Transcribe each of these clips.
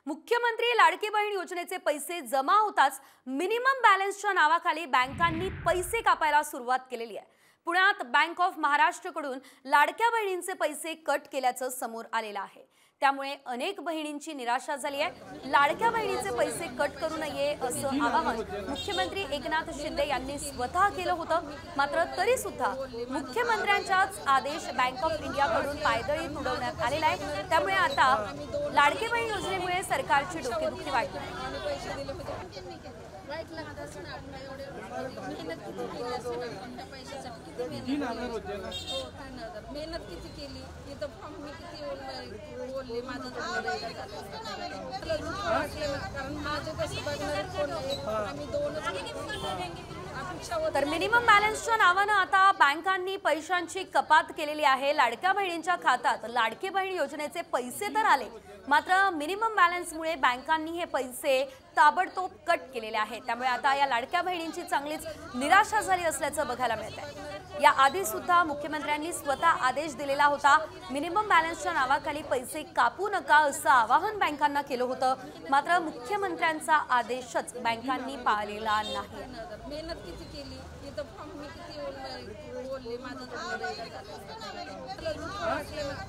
मुख्यमंत्री लाडकी बहीण योजनेचे पैसे जमा होताच मिनिमम बॅलन्सच्या नावाखाली बँकांनी पैसे कापायला सुरुवात केलेली आहे। पुण्यात बँक ऑफ महाराष्ट्रकडून लाडक्या बहिणींचे पैसे कट केल्याचं समोर आलेलं आहे। त्यामुळे अनेक बहिणींची निराशा झाली आहे। लाडक्या बहिणीचे पैसे कट करू नये असं आवाहन मुख्यमंत्री एकनाथ शिंदे यांनी स्वतः केलं होतं। मात्र तरी सुद्धा मुख्यमंत्र्यांचाच आदेश बँक ऑफ इंडियाकडून पायदळी तुडवण्यात आलेला आहे। त्यामुळे आता लाडकी बहीण योजनेमुळे सरकारची डोकेदुखी वाढली आहे। मेहनत किती केली इथं फॉर्म मी किती बोलले माझं कारण माझं कसं बघणार कोण आम्ही तर मिनिमम बॅलन्सच्या नावानं आता बँकांनी पैशांची कपात केलेली आहे। लाडक्या बहिणींच्या खात्यात लाडकी बहीण योजनेचे पैसे तर आले, मात्र मिनिमम बॅलन्समुळे बँकांनी हे पैसे ताबडतोब कट केलेले आहेत। त्यामुळे आता या लाडक्या बहिणींची चांगलीच निराशा झाली असल्याचं बघायला मिळत आहे। या आधी सुद्धा मुख्यमंत्र्यांनी स्वतः आदेश दिलेला होता। मिनिमम बॅलन्सच्या नावाखाली पैसे कापू नका असं आवाहन बँकांना केलं होतं, मात्र मुख्यमंत्र्यांचा आदेशच बँकांनी पाळलेला नाही। मेहनत किती केली इथं फॉर्म मी किती बोलले माझं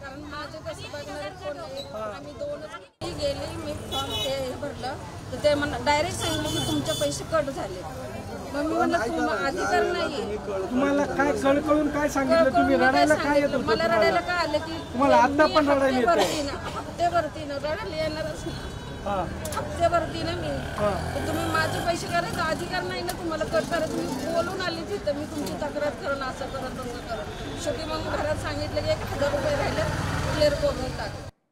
कारण माझं कसं बघणार कोण आम्ही गेले मी फॉर्म ते भरलं तर ते मला डायरेक्ट सांगितलं की तुमचे पैसे कट झाले। मग मी म्हणलं अधिकार नाही तुम्हाला काय कळकळून काय सांगितलं तुम्ही रडायला काय येत मला रडायला काय आलं की तुम्हाला आता पण रडायला येतं हप्ते भरतीनं रडायला येणारच हप्ते भरतीनं मी तुम्ही माझे पैसे करायचा अधिकार नाही ना तुम्हाला कट करा। तुम्ही बोलून आली तिथं मी तुमची तक्रार करून असं करत तसं करत शेवटी मग घरात सांगितलं की 1000 रुपये राहिले क्लिअर करून टाक।